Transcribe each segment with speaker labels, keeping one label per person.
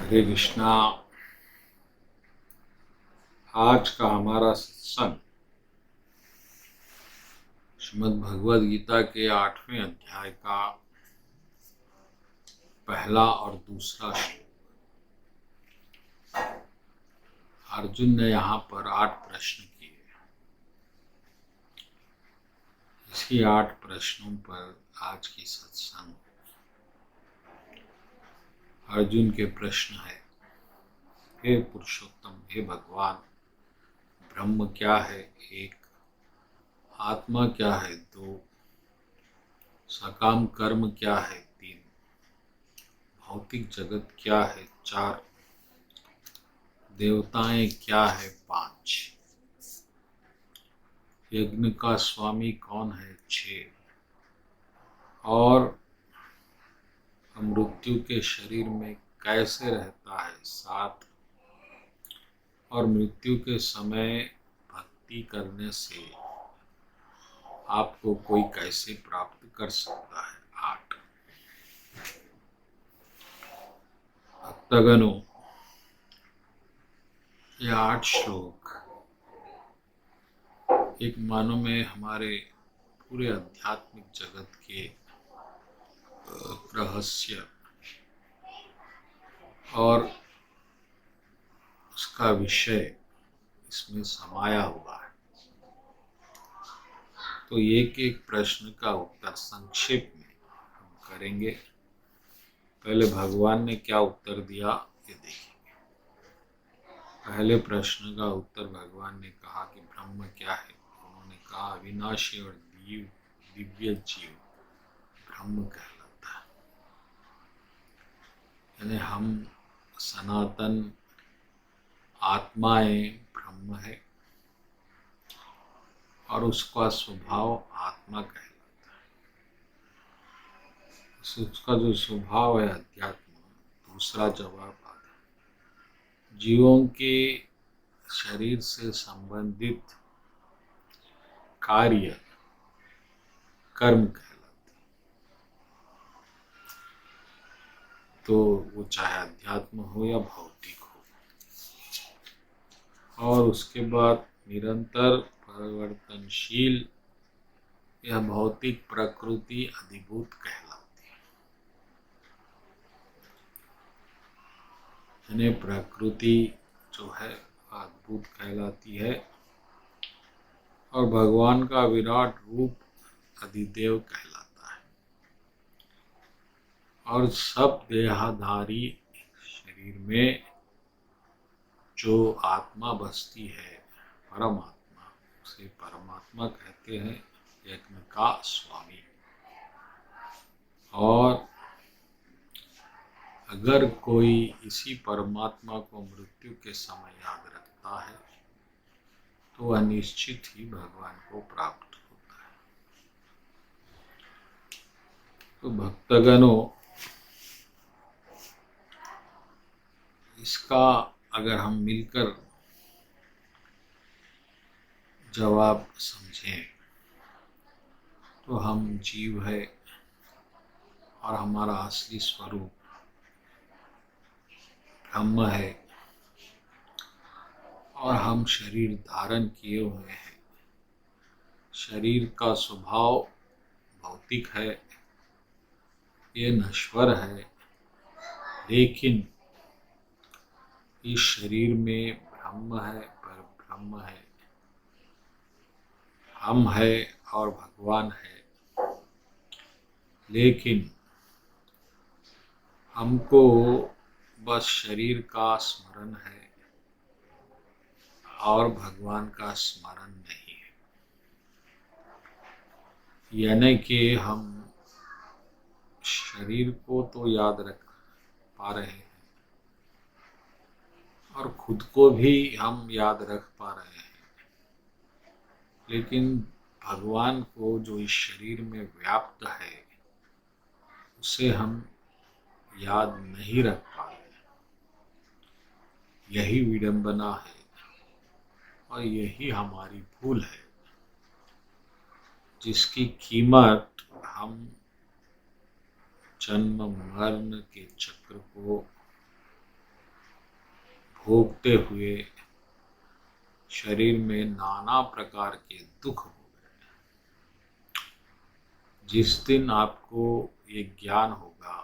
Speaker 1: हरे कृष्णा। आज का हमारा सत्संग श्रीमद् भगवद गीता के 8वें अध्याय का पहला और दूसरा श्लोक। अर्जुन ने यहाँ पर 8 प्रश्न किए। इसी 8 प्रश्नों पर आज की सत्संग। अर्जुन के प्रश्न है, हे पुरुषोत्तम, हे भगवान, ब्रह्म क्या है? 1, आत्मा क्या है? 2, सकाम कर्म क्या है? 3, भौतिक जगत क्या है? 4, देवताएं क्या है? 5, यज्ञ का स्वामी कौन है? 6, और मृत्यु के शरीर में कैसे रहता है? 7, और मृत्यु के समय भक्ति करने से आपको कोई कैसे प्राप्त कर सकता है? 8। भक्तगणों, ये 8 श्लोक एक मानो में हमारे पूरे आध्यात्मिक जगत के रहस्य और उसका विषय इसमें समाया हुआ है। तो एक एक प्रश्न का उत्तर संक्षेप में हम करेंगे। पहले भगवान ने क्या उत्तर दिया ये देखेंगे। पहले प्रश्न का उत्तर भगवान ने कहा कि ब्रह्म क्या है। उन्होंने कहा अविनाशी और दिव्य जीव ब्रह्म कहलाता है। यानी हम सनातन आत्माएं ब्रह्म है और उसका स्वभाव आत्मा कहलाता है। उसका जो स्वभाव है अध्यात्म। दूसरा जवाब आता है, जीवों के शरीर से संबंधित कार्य कर्म कहलाते हैं। तो वो चाहे अध्यात्म हो या भौतिक हो। और उसके बाद निरंतर परिवर्तनशील यह भौतिक प्रकृति अधिभूत कहलाती है। यानी प्रकृति जो है अद्भुत कहलाती है और भगवान का विराट रूप अधिदेव कहलाता है। और सब देहधारी शरीर में जो आत्मा बसती है, परमात्मा, उसे परमात्मा कहते हैं, यज्ञ का स्वामी। और अगर कोई इसी परमात्मा को मृत्यु के समय याद रखता है तो वह निश्चित ही भगवान को प्राप्त होता है। तो भक्तगणों, इसका अगर हम मिलकर जवाब समझें तो हम जीव है और हमारा असली स्वरूप ब्रह्म है और हम शरीर धारण किए हुए हैं। शरीर का स्वभाव भौतिक है, ये नश्वर है, लेकिन इस शरीर में ब्रह्म है, पर ब्रह्म है, हम है और भगवान है। लेकिन हमको बस शरीर का स्मरण है और भगवान का स्मरण नहीं है। यानी कि हम शरीर को तो याद रख पा रहे हैं और खुद को भी हम याद रख पा रहे हैं, लेकिन भगवान को जो इस शरीर में व्याप्त है उसे हम याद नहीं रख पा रहे। यही विडंबना है और यही हमारी भूल है, जिसकी कीमत हम जन्म मरण के चक्र को भोगते हुए शरीर में नाना प्रकार के दुख हो गए। जिस दिन आपको ये ज्ञान होगा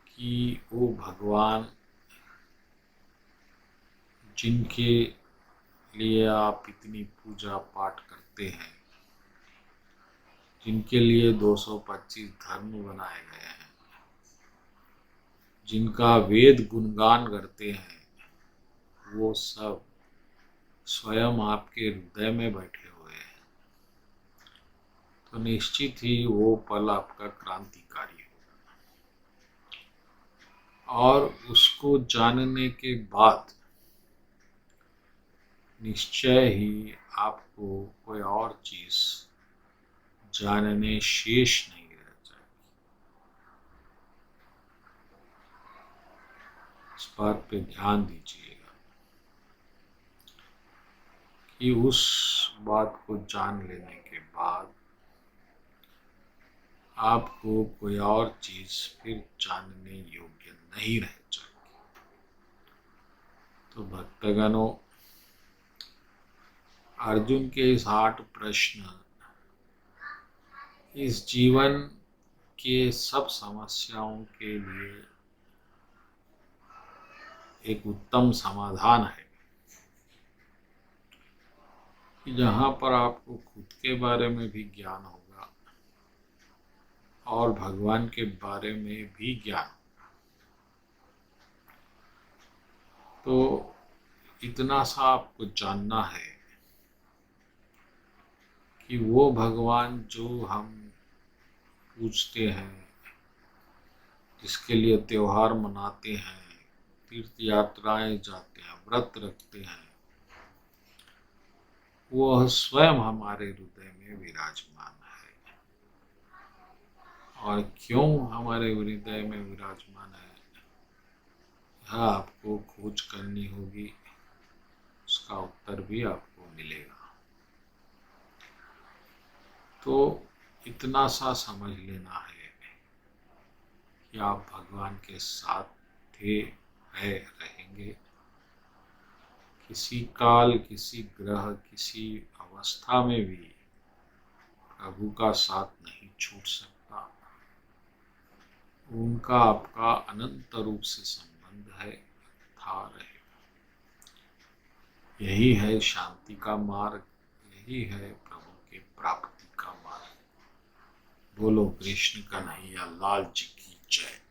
Speaker 1: कि वो भगवान जिनके लिए आप इतनी पूजा पाठ करते हैं, जिनके लिए 225 धर्म बनाए गए हैं, जिनका वेद गुणगान करते हैं, वो सब स्वयं आपके हृदय में बैठे हुए हैं, तो निश्चित ही वो पल आपका क्रांतिकारी होगा। और उसको जानने के बाद निश्चय ही आपको कोई और चीज जानने शेष नहीं रह जाएगी। इस बात पे ध्यान दीजिएगा कि उस बात को जान लेने के बाद आपको कोई और चीज फिर जानने योग्य नहीं रह जाएगी। तो भक्तगणों, अर्जुन के इस 8 प्रश्न इस जीवन के सब समस्याओं के लिए एक उत्तम समाधान है कि जहाँ पर आपको खुद के बारे में भी ज्ञान होगा और भगवान के बारे में भी ज्ञान होगा। तो इतना सा आपको जानना है कि वो भगवान जो हम पूजते हैं, जिसके लिए त्योहार मनाते हैं, तीर्थ यात्राएं जाते हैं, व्रत रखते हैं, वह स्वयं हमारे हृदय में विराजमान है। और क्यों हमारे हृदय में विराजमान है, यह आपको खोज करनी होगी, उसका उत्तर भी आपको मिलेगा। तो इतना सा समझ लेना है कि आप भगवान के साथ थे, है, रहेंगे। किसी काल, किसी ग्रह, किसी अवस्था में भी प्रभु का साथ नहीं छूट सकता। उनका आपका अनंत रूप से संबंध है, था, रहेगा। यही है शांति का मार्ग, यही है प्रभु के प्राप्ति का मार्ग। बोलो कृष्ण कन्हैया लाल जी की जय।